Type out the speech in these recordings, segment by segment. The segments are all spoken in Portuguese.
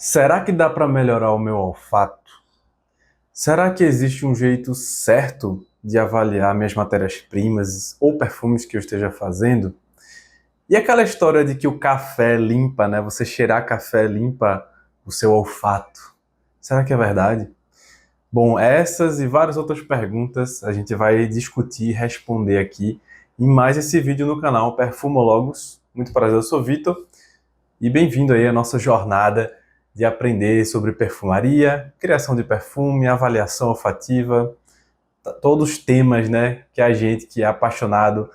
Será que dá para melhorar o meu olfato? Será que existe um jeito certo de avaliar minhas matérias-primas ou perfumes que eu esteja fazendo? E aquela história de que o café limpa, né? Você cheirar café limpa o seu olfato. Será que é verdade? Bom, essas e várias outras perguntas a gente vai discutir e responder aqui em mais esse vídeo no canal Perfumologos. Muito prazer, eu sou Vitor e bem-vindo aí à nossa jornada de aprender sobre perfumaria, criação de perfume, avaliação olfativa, todos os temas, né, que a gente que é apaixonado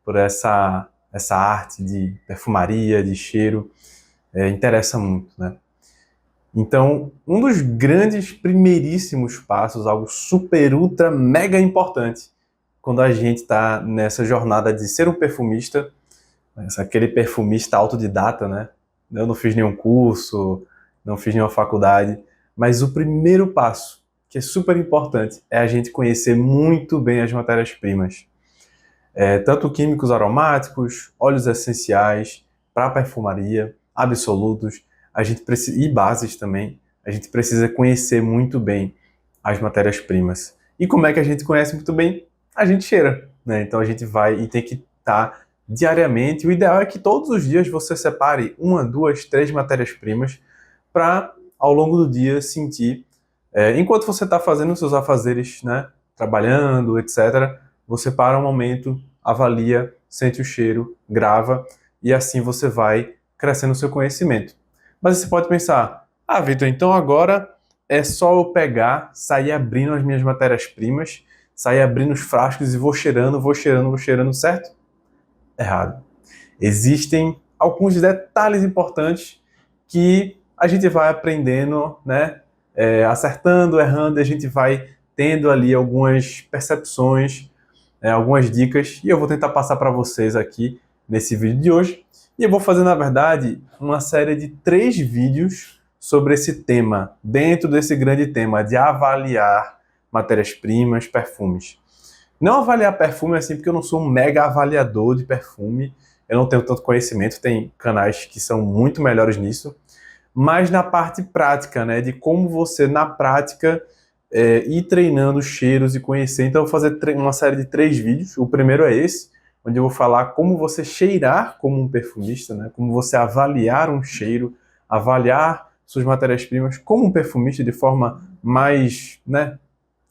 por essa arte de perfumaria, de cheiro, interessa muito, né? Então, um dos grandes primeiríssimos passos, algo super, ultra, mega importante, quando a gente está nessa jornada de ser um perfumista, aquele perfumista autodidata, né? Eu não fiz nenhum curso, não fiz nenhuma faculdade, mas o primeiro passo, que é super importante, é a gente conhecer muito bem as matérias-primas. Tanto químicos aromáticos, óleos essenciais, para perfumaria, absolutos, a gente precisa, e bases também, a gente precisa conhecer muito bem as matérias-primas. E como é que a gente conhece muito bem? A gente cheira, né? Então a gente vai e tem que estar diariamente. O ideal é que todos os dias você separe uma, duas, três matérias-primas para, ao longo do dia, sentir. Enquanto você está fazendo os seus afazeres, né? Trabalhando, etc., você para um momento, avalia, sente o cheiro, grava, e assim você vai crescendo o seu conhecimento. Mas você pode pensar, ah, Vitor, então agora é só eu pegar, sair abrindo as minhas matérias-primas, sair abrindo os frascos e vou cheirando, vou cheirando, vou cheirando, certo? Errado. Existem alguns detalhes importantes que a gente vai aprendendo, né? Acertando, errando, e a gente vai tendo ali algumas percepções, algumas dicas, e eu vou tentar passar para vocês aqui nesse vídeo de hoje. E eu vou fazer, na verdade, uma série de 3 vídeos sobre esse tema, dentro desse grande tema de avaliar matérias-primas, perfumes. Não avaliar perfume assim, porque eu não sou um mega avaliador de perfume, eu não tenho tanto conhecimento, tem canais que são muito melhores nisso, mas na parte prática, né, de como você, na prática, ir treinando cheiros e conhecer. Então, eu vou fazer uma série de 3 vídeos. O primeiro é esse, onde eu vou falar como você cheirar como um perfumista, né, como você avaliar um cheiro, avaliar suas matérias-primas como um perfumista de forma mais, né,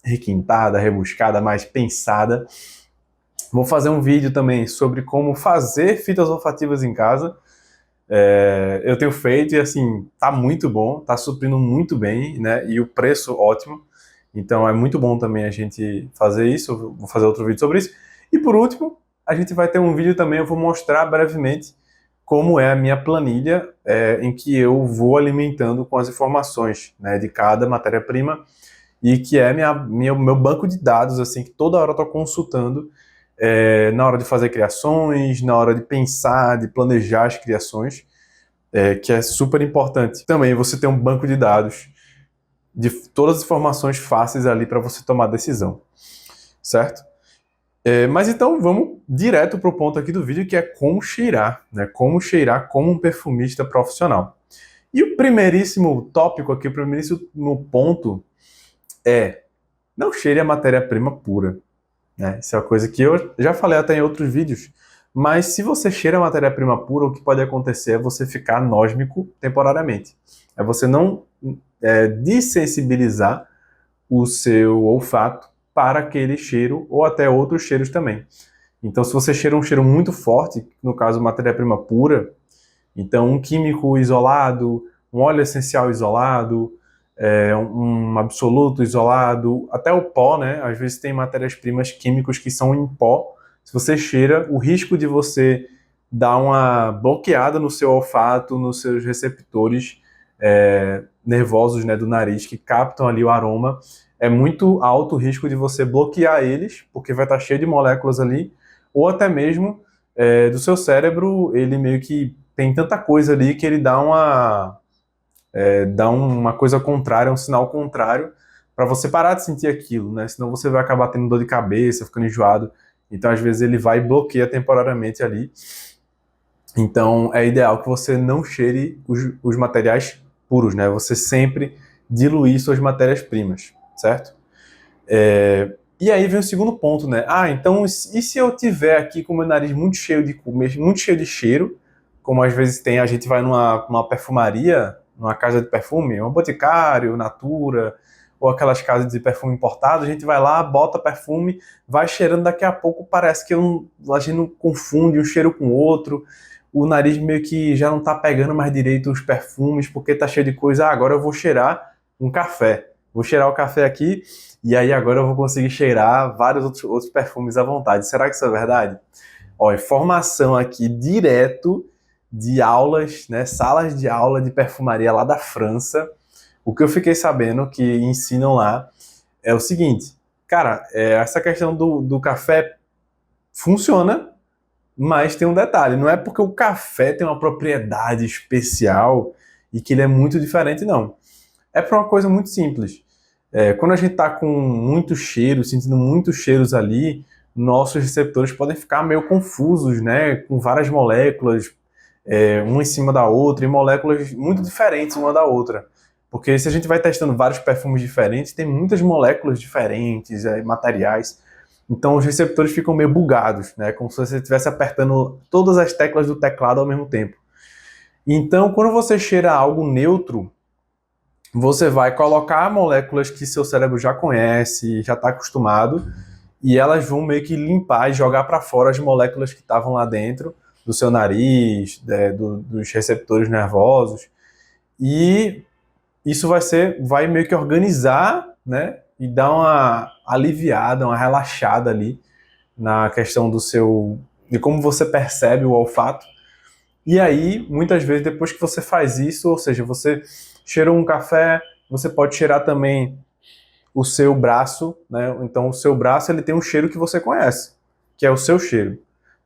requintada, rebuscada, mais pensada. Vou fazer um vídeo também sobre como fazer fitas olfativas em casa. Eu tenho feito e assim, tá muito bom, tá suprindo muito bem, né? E o preço ótimo. Então é muito bom também a gente fazer isso. Eu vou fazer outro vídeo sobre isso. E por último, a gente vai ter um vídeo também, eu vou mostrar brevemente como é a minha planilha, em que eu vou alimentando com as informações, né, de cada matéria-prima e que é meu banco de dados, assim, que toda hora eu estou consultando na hora de fazer criações, na hora de pensar, de planejar as criações, que é super importante. Também você tem um banco de dados de todas as informações fáceis ali para você tomar decisão, certo? Mas então vamos direto para o ponto aqui do vídeo, que é como cheirar, né? Como cheirar como um perfumista profissional. E o primeiríssimo tópico aqui, o primeiríssimo ponto é: não cheire a matéria-prima pura, né? Isso é uma coisa que eu já falei até em outros vídeos, mas se você cheira a matéria-prima pura, o que pode acontecer é você ficar anósmico temporariamente. É você não dessensibilizar o seu olfato para aquele cheiro ou até outros cheiros também. Então, se você cheira um cheiro muito forte, no caso matéria-prima pura, então um químico isolado, um óleo essencial isolado, um absoluto isolado, até o pó, né? Às vezes tem matérias-primas químicos que são em pó. Se você cheira, o risco de você dar uma bloqueada no seu olfato, nos seus receptores nervosos, né, do nariz, que captam ali o aroma, é muito alto o risco de você bloquear eles, porque vai estar cheio de moléculas ali, ou até mesmo do seu cérebro, ele meio que tem tanta coisa ali que ele dá uma coisa contrária, um sinal contrário, para você parar de sentir aquilo, né? Senão você vai acabar tendo dor de cabeça, ficando enjoado. Então, às vezes, ele vai e bloqueia temporariamente ali. Então, é ideal que você não cheire os materiais puros, né? Você sempre diluir suas matérias-primas, certo? E aí vem o segundo ponto, né? Então, e se eu tiver aqui com o meu nariz muito cheio de muito cheio de cheiro, como às vezes tem, a gente vai numa perfumaria, numa casa de perfume, um Boticário, Natura, ou aquelas casas de perfume importado, a gente vai lá, bota perfume, vai cheirando, daqui a pouco parece que a gente não confunde um cheiro com o outro, o nariz meio que já não tá pegando mais direito os perfumes, porque tá cheio de coisa. Agora eu vou cheirar um café. Vou cheirar o café aqui, e aí agora eu vou conseguir cheirar vários outros perfumes à vontade. Será que isso é verdade? Ó, informação aqui direto de aulas, né, salas de aula de perfumaria lá da França. O que eu fiquei sabendo que ensinam lá é o seguinte, cara, essa questão do café funciona, mas tem um detalhe, não é porque o café tem uma propriedade especial e que ele é muito diferente, não. É por uma coisa muito simples. Quando a gente está com muito cheiro, sentindo muitos cheiros ali, nossos receptores podem ficar meio confusos, né? Com várias moléculas, uma em cima da outra, e moléculas muito diferentes uma da outra. Porque se a gente vai testando vários perfumes diferentes, tem muitas moléculas diferentes, materiais. Então os receptores ficam meio bugados, né? Como se você estivesse apertando todas as teclas do teclado ao mesmo tempo. Então, quando você cheira algo neutro, você vai colocar moléculas que seu cérebro já conhece, já está acostumado, e elas vão meio que limpar e jogar para fora as moléculas que estavam lá dentro do seu nariz, dos receptores nervosos, e isso vai meio que organizar, né, e dar uma aliviada, uma relaxada ali na questão de como você percebe o olfato. E aí, muitas vezes, depois que você faz isso, ou seja, você cheirou um café, você pode cheirar também o seu braço, né? Então, o seu braço ele tem um cheiro que você conhece, que é o seu cheiro.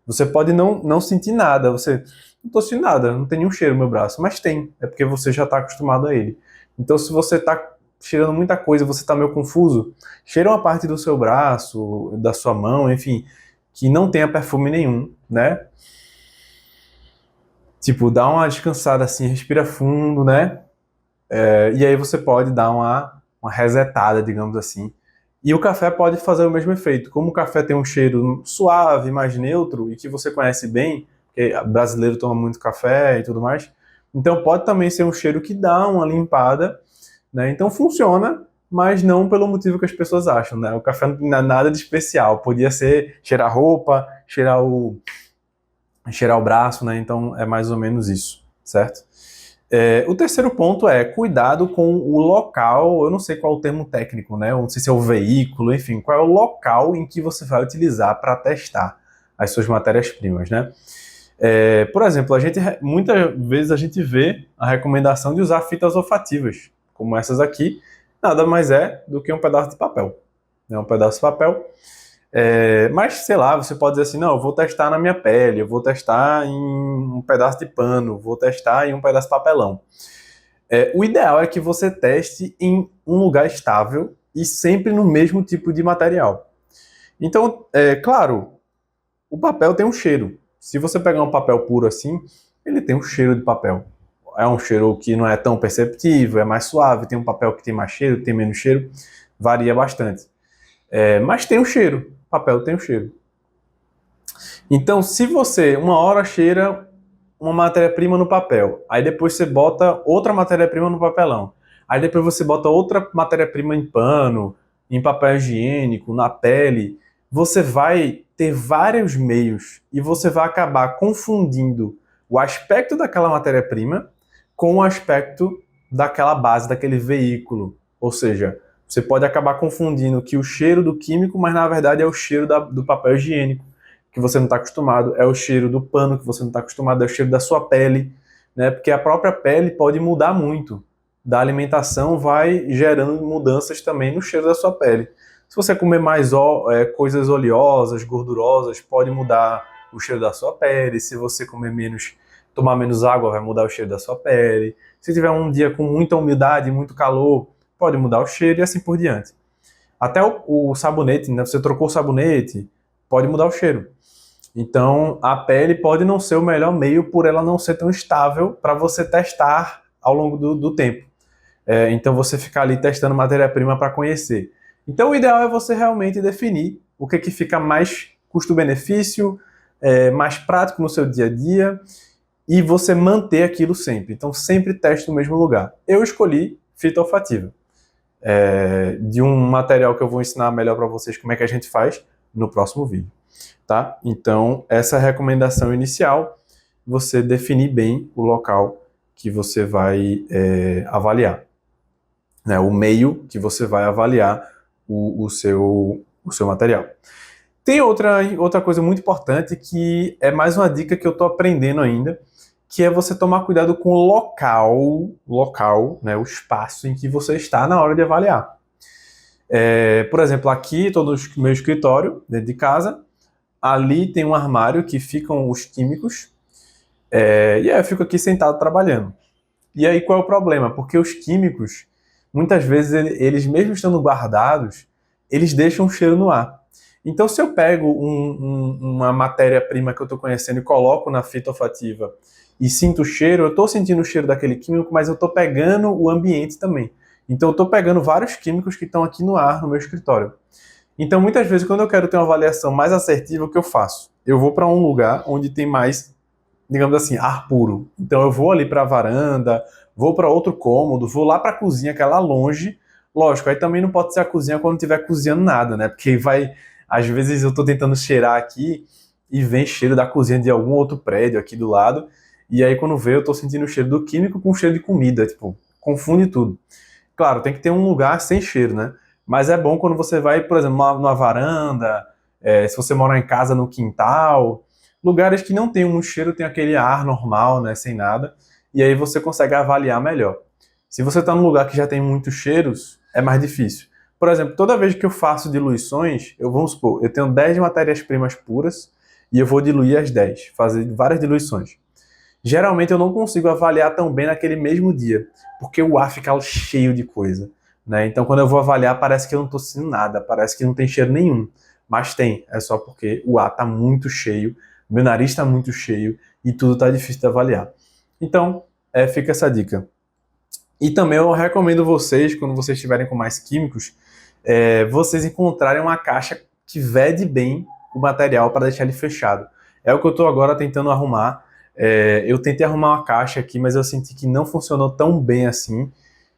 Você pode não sentir nada, você não estou sentindo nada, não tem nenhum cheiro no meu braço, mas tem, é porque você já está acostumado a ele. Então, se você está cheirando muita coisa, você está meio confuso, cheira uma parte do seu braço, da sua mão, enfim, que não tenha perfume nenhum, né? Tipo, dá uma descansada assim, respira fundo, né? E aí você pode dar uma resetada, digamos assim. E o café pode fazer o mesmo efeito. Como o café tem um cheiro suave, mais neutro, e que você conhece bem, porque brasileiro toma muito café e tudo mais, então pode também ser um cheiro que dá uma limpada, né? Então funciona, mas não pelo motivo que as pessoas acham, né? O café não tem nada de especial. Podia ser cheirar roupa, cheirar o braço, né? Então é mais ou menos isso, certo? O terceiro ponto é cuidado com o local, eu não sei qual é o termo técnico, né? Eu não sei se é o veículo, enfim, qual é o local em que você vai utilizar para testar as suas matérias-primas, né? Por exemplo, muitas vezes a gente vê a recomendação de usar fitas olfativas, como essas aqui, nada mais é do que um pedaço de papel, né? Um pedaço de papel. Mas, sei lá, você pode dizer assim, não, eu vou testar na minha pele, eu vou testar em um pedaço de pano, vou testar em um pedaço de papelão. O ideal é que você teste em um lugar estável e sempre no mesmo tipo de material. Então, claro, o papel tem um cheiro. Se você pegar um papel puro assim, ele tem um cheiro de papel. É um cheiro que não é tão perceptível, é mais suave, tem um papel que tem mais cheiro, tem menos cheiro, varia bastante. Mas tem um cheiro, papel tem um cheiro. Então, se você uma hora cheira uma matéria-prima no papel, aí depois você bota outra matéria-prima no papelão, aí depois você bota outra matéria-prima em pano, em papel higiênico, na pele, você vai ter vários meios e você vai acabar confundindo o aspecto daquela matéria-prima com o aspecto daquela base, daquele veículo. Ou seja, você pode acabar confundindo que o cheiro do químico, mas na verdade é o cheiro do papel higiênico, que você não está acostumado, é o cheiro do pano que você não está acostumado, é o cheiro da sua pele, né? Porque a própria pele pode mudar muito. Da alimentação vai gerando mudanças também no cheiro da sua pele. Se você comer mais coisas oleosas, gordurosas, pode mudar o cheiro da sua pele. Se você tomar menos água, vai mudar o cheiro da sua pele. Se tiver um dia com muita umidade, muito calor, pode mudar o cheiro e assim por diante. Até o sabonete, né? Você trocou o sabonete, pode mudar o cheiro. Então, a pele pode não ser o melhor meio por ela não ser tão estável para você testar ao longo do tempo. Então você fica ali testando matéria-prima para conhecer. Então o ideal é você realmente definir o que fica mais custo-benefício, mais prático no seu dia a dia, e você manter aquilo sempre. Então sempre teste no mesmo lugar. Eu escolhi fita olfativa, de um material que eu vou ensinar melhor para vocês como é que a gente faz no próximo vídeo. Tá? Então essa é a recomendação inicial, você definir bem o local que você vai avaliar, né? O meio que você vai avaliar o seu material. Tem outra coisa muito importante que é mais uma dica que eu estou aprendendo ainda, que é você tomar cuidado com o local, né, o espaço em que você está na hora de avaliar. Por exemplo, aqui estou no meu escritório, dentro de casa, ali tem um armário que ficam os químicos, e aí eu fico aqui sentado trabalhando. E aí qual é o problema? Porque os químicos, muitas vezes, eles mesmo estando guardados, eles deixam um cheiro no ar. Então, se eu pego uma matéria-prima que eu estou conhecendo e coloco na fita olfativa e sinto o cheiro, eu estou sentindo o cheiro daquele químico, mas eu estou pegando o ambiente também. Então, eu estou pegando vários químicos que estão aqui no ar, no meu escritório. Então, muitas vezes, quando eu quero ter uma avaliação mais assertiva, o que eu faço? Eu vou para um lugar onde tem mais, digamos assim, ar puro. Então, eu vou ali para a varanda, vou para outro cômodo, vou lá para a cozinha, que é lá longe. Lógico, aí também não pode ser a cozinha quando estiver cozinhando nada, né? Porque vai... Às vezes eu estou tentando cheirar aqui e vem cheiro da cozinha de algum outro prédio aqui do lado. E aí quando vê, eu estou sentindo o cheiro do químico com o cheiro de comida. Tipo, confunde tudo. Claro, tem que ter um lugar sem cheiro, né? Mas é bom quando você vai, por exemplo, numa varanda, se você morar em casa no quintal, lugares que não tem um cheiro, tem aquele ar normal, né? Sem nada. E aí você consegue avaliar melhor. Se você está num lugar que já tem muitos cheiros, é mais difícil. Por exemplo, toda vez que eu faço diluições, vamos supor, eu tenho 10 matérias-primas puras e eu vou diluir as 10, fazer várias diluições. Geralmente eu não consigo avaliar tão bem naquele mesmo dia, porque o ar fica cheio de coisa, né? Então quando eu vou avaliar parece que eu não estou sentindo nada, parece que não tem cheiro nenhum. Mas tem, é só porque o ar está muito cheio, meu nariz está muito cheio e tudo está difícil de avaliar. Então, fica essa dica. E também eu recomendo vocês, quando vocês estiverem com mais químicos, vocês encontrarem uma caixa que vede bem o material para deixar ele fechado. É o que eu estou agora tentando arrumar. Eu tentei arrumar uma caixa aqui, mas eu senti que não funcionou tão bem assim.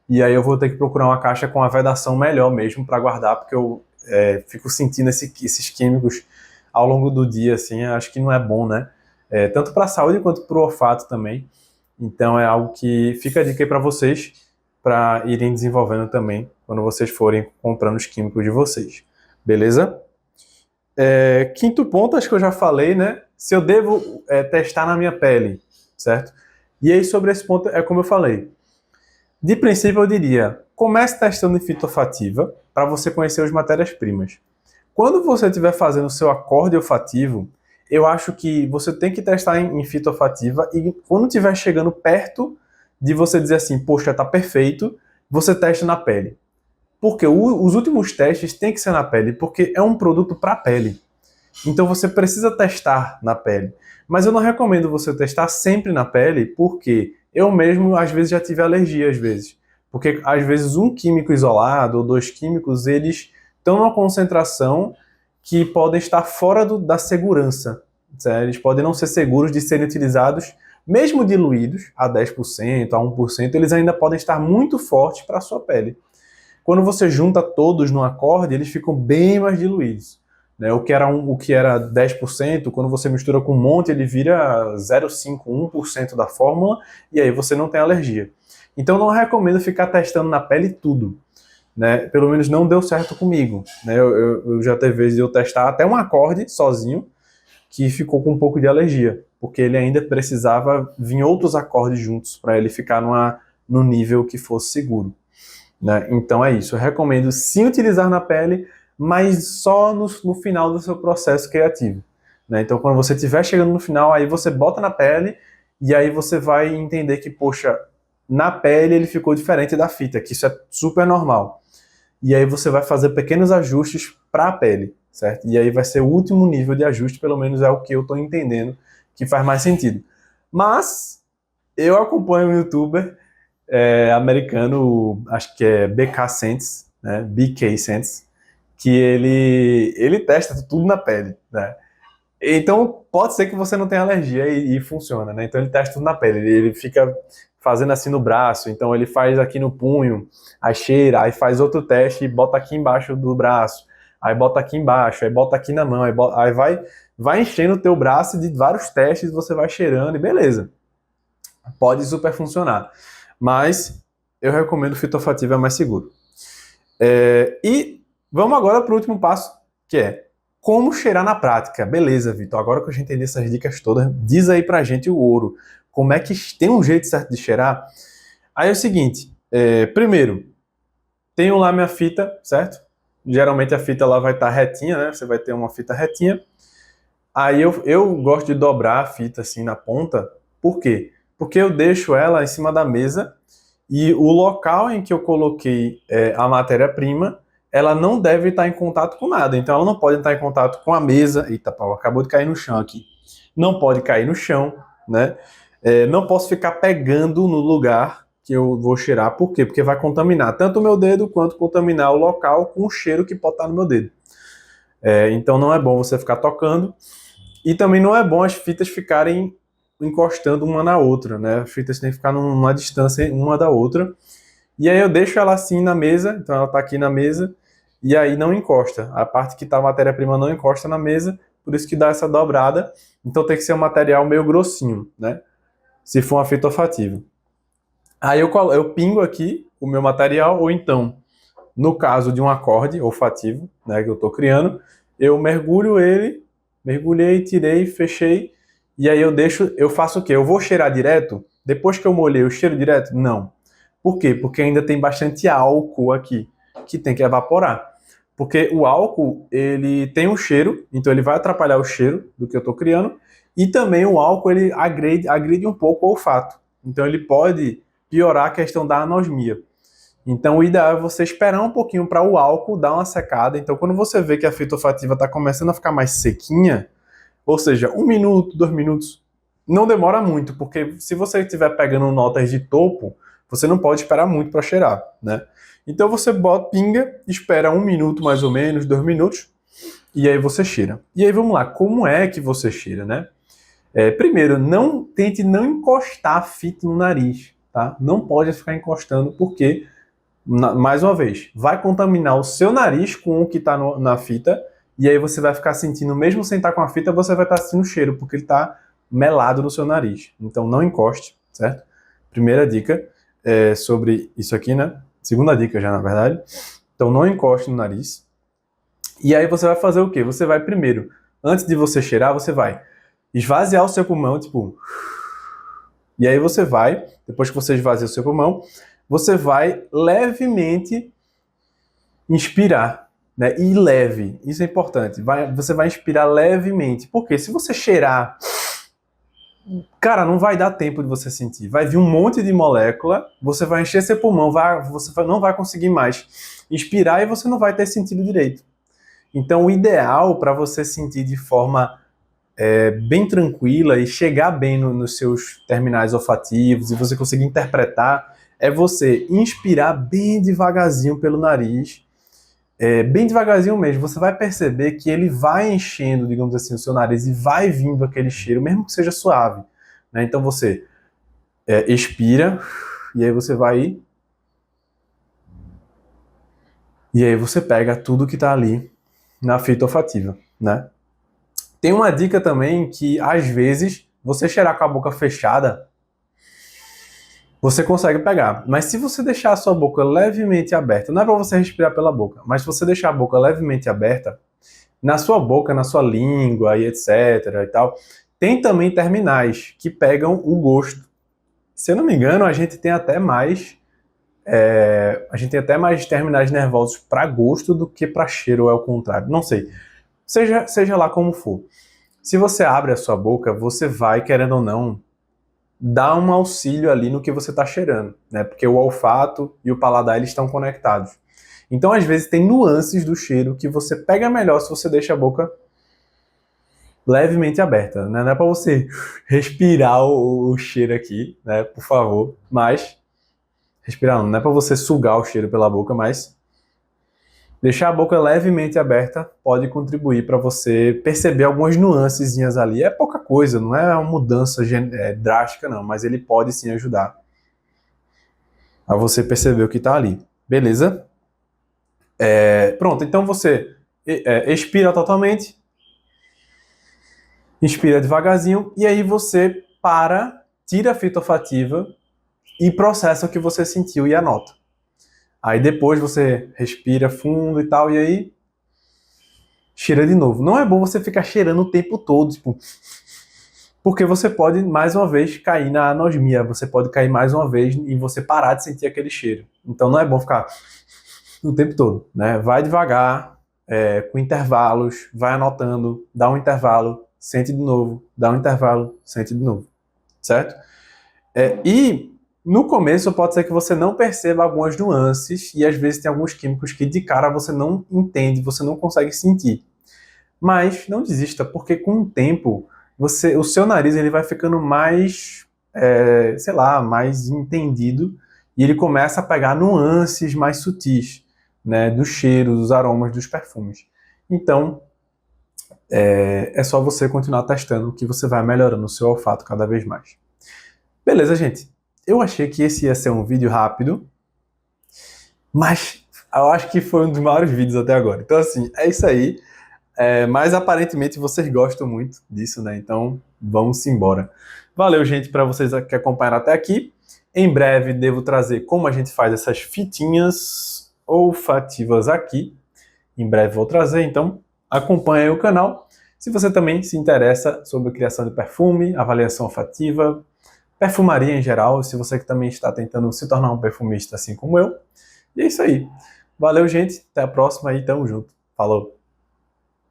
E aí eu vou ter que procurar uma caixa com a vedação melhor mesmo para guardar, porque eu fico sentindo esses químicos ao longo do dia, assim, acho que não é bom, né? Tanto para a saúde quanto para o olfato também. Então é algo que fica a dica aí para vocês, para irem desenvolvendo também quando vocês forem comprando os químicos de vocês. Beleza? Quinto ponto, acho que eu já falei, né? Se eu devo testar na minha pele, certo? E aí sobre esse ponto, é como eu falei. De princípio eu diria, comece testando em fita olfativa para você conhecer as matérias-primas. Quando você estiver fazendo o seu acorde olfativo, eu acho que você tem que testar em fita olfativa e quando estiver chegando perto de você dizer assim, poxa, tá perfeito, você testa na pele. Porque os últimos testes têm que ser na pele, porque é um produto para a pele. Então você precisa testar na pele. Mas eu não recomendo você testar sempre na pele, porque eu mesmo, às vezes, já tive alergia, às vezes. Porque, às vezes, um químico isolado ou dois químicos, eles estão numa concentração que podem estar fora da segurança. Certo? Eles podem não ser seguros de serem utilizados, mesmo diluídos a 10%, a 1%, eles ainda podem estar muito fortes para a sua pele. Quando você junta todos no acorde, eles ficam bem mais diluídos. Né? O que era 10%, quando você mistura com um monte, ele vira 0,5%, 1% da fórmula, e aí você não tem alergia. Então não recomendo ficar testando na pele tudo. Né? Pelo menos não deu certo comigo. Né? Eu já teve vezes de eu testar até um acorde sozinho, que ficou com um pouco de alergia, porque ele ainda precisava vir outros acordes juntos para ele ficar no nível que fosse seguro. Né? Então é isso, eu recomendo sim utilizar na pele, mas só no final do seu processo criativo. Né? Então quando você estiver chegando no final, aí você bota na pele e aí você vai entender que, poxa, na pele ele ficou diferente da fita, que isso é super normal. E aí você vai fazer pequenos ajustes para a pele, certo? E aí vai ser o último nível de ajuste, pelo menos é o que eu estou entendendo que faz mais sentido. Mas eu acompanho um youtuber americano, acho que é BK Scents, né? BK Scents, que ele testa tudo na pele, né? Então, pode ser que você não tenha alergia e funciona, né? Então, ele testa tudo na pele. Ele fica fazendo assim no braço, então ele faz aqui no punho, aí cheira, aí faz outro teste e bota aqui embaixo do braço, aí bota aqui embaixo, aí bota aqui na mão, aí vai enchendo o teu braço de vários testes, você vai cheirando e beleza. Pode super funcionar. Mas eu recomendo o fitofativa, é mais seguro. E vamos agora para o último passo, que é como cheirar na prática. Beleza, Vitor, agora que eu já entendi essas dicas todas, diz aí pra gente o ouro. Como é que tem um jeito certo de cheirar? Aí é o seguinte, primeiro, tenho lá minha fita, certo? Geralmente a fita lá vai estar retinha, né? Você vai ter uma fita retinha. Aí eu gosto de dobrar a fita assim na ponta. Por quê? Porque eu deixo ela em cima da mesa e o local em que eu coloquei a matéria-prima, ela não deve estar em contato com nada. Então ela não pode estar em contato com a mesa. Eita, pau, acabou de cair no chão aqui. Não pode cair no chão, né? Não posso ficar pegando no lugar que eu vou cheirar. Por quê? Porque vai contaminar tanto o meu dedo quanto contaminar o local com o cheiro que pode estar no meu dedo. Então não é bom você ficar tocando. E também não é bom as fitas ficarem encostando uma na outra, né? As fitas têm que ficar numa distância uma da outra. E aí eu deixo ela assim na mesa, então ela está aqui na mesa, e aí não encosta. A parte que está a matéria-prima não encosta na mesa, por isso que dá essa dobrada. Então tem que ser um material meio grossinho, né? Se for uma fita olfativa. Aí eu pingo aqui o meu material, ou então, no caso de um acorde olfativo, né, que eu estou criando, eu mergulho ele, mergulhei, tirei, fechei, e aí eu faço o quê? Eu vou cheirar direto? Depois que eu molhei, eu cheiro direto? Não. Por quê? Porque ainda tem bastante álcool aqui, que tem que evaporar. Porque o álcool, ele tem um cheiro, então ele vai atrapalhar o cheiro do que eu estou criando, e também o álcool, ele agride um pouco o olfato. Então ele pode piorar a questão da anosmia. Então o ideal é você esperar um pouquinho para o álcool dar uma secada. Então quando você vê que a fita olfativa está começando a ficar mais sequinha, ou seja, 1 minuto, 2 minutos, não demora muito, porque se você estiver pegando notas de topo, você não pode esperar muito para cheirar, né? Então você pinga, espera 1 minuto mais ou menos, 2 minutos, e aí você cheira. E aí vamos lá, como é que você cheira, né? Primeiro, tente não encostar a fita no nariz, tá? Não pode ficar encostando, porque mais uma vez, vai contaminar o seu nariz com o que está na fita, e aí você vai ficar sentindo, mesmo sem estar com a fita, você vai estar sentindo o cheiro, porque ele está melado no seu nariz. Então não encoste, certo? Primeira dica sobre isso aqui, né? Segunda dica já, na verdade. Então não encoste no nariz. E aí você vai fazer o quê? Você vai primeiro, antes de você cheirar, você vai esvaziar o seu pulmão, tipo... E aí você vai, depois que você esvazia o seu pulmão, você vai levemente inspirar, né? E leve, isso é importante. Você vai inspirar levemente, porque se você cheirar, cara, não vai dar tempo de você sentir. Vai vir um monte de molécula, você vai encher seu pulmão, não vai conseguir mais inspirar e você não vai ter sentido direito. Então, o ideal para você sentir de forma bem tranquila e chegar bem nos seus terminais olfativos e você conseguir interpretar é você inspirar bem devagarzinho pelo nariz, bem devagarzinho mesmo. Você vai perceber que ele vai enchendo, digamos assim, o seu nariz e vai vindo aquele cheiro, mesmo que seja suave, né? Então você expira e aí você vai e aí você pega tudo que está ali na fita olfativa, né? Tem uma dica também que, às vezes, você cheirar com a boca fechada, você consegue pegar. Mas se você deixar a sua boca levemente aberta, não é para você respirar pela boca, mas se você deixar a boca levemente aberta, na sua boca, na sua língua e etc. e tal, tem também terminais que pegam o gosto. Se eu não me engano, a gente tem até mais terminais nervosos para gosto do que para cheiro, ou é o contrário. Não sei. Seja lá como for. Se você abre a sua boca, você vai, querendo ou não, dar um auxílio ali no que você está cheirando, né? Porque o olfato e o paladar, eles estão conectados. Então, às vezes, tem nuances do cheiro que você pega melhor se você deixa a boca levemente aberta, né? Não é para você respirar o cheiro aqui, né? Por favor. Mas Respirar não é para você sugar o cheiro pela boca, mas deixar a boca levemente aberta pode contribuir para você perceber algumas nuancezinhas ali. É pouca coisa, não é uma mudança drástica não, mas ele pode sim ajudar a você perceber o que está ali. Beleza? Pronto, então você expira totalmente, inspira devagarzinho e aí você tira a fita olfativa e processa o que você sentiu e anota. Aí depois você respira fundo e tal, e aí cheira de novo. Não é bom você ficar cheirando o tempo todo, tipo, porque você pode, mais uma vez, cair na anosmia. Você pode cair mais uma vez e você parar de sentir aquele cheiro. Então não é bom ficar o tempo todo, né? Vai devagar, com intervalos, vai anotando, dá um intervalo, sente de novo, dá um intervalo, sente de novo, certo? E no começo pode ser que você não perceba algumas nuances e às vezes tem alguns químicos que de cara você não entende, você não consegue sentir. Mas não desista, porque com o tempo o seu nariz ele vai ficando mais, sei lá, mais entendido e ele começa a pegar nuances mais sutis, né, dos cheiros, dos aromas, dos perfumes. Então, é só você continuar testando que você vai melhorando o seu olfato cada vez mais. Beleza, gente? Eu achei que esse ia ser um vídeo rápido, mas eu acho que foi um dos maiores vídeos até agora. Então, assim, é isso aí. Mas aparentemente vocês gostam muito disso, né? Então, vamos embora. Valeu, gente, para vocês que acompanharam até aqui. Em breve devo trazer como a gente faz essas fitinhas olfativas aqui. Em breve vou trazer, então acompanhe aí o canal. Se você também se interessa sobre criação de perfume, avaliação olfativa, perfumaria em geral, se você que também está tentando se tornar um perfumista assim como eu. E é isso aí. Valeu, gente. Até a próxima e tamo junto. Falou!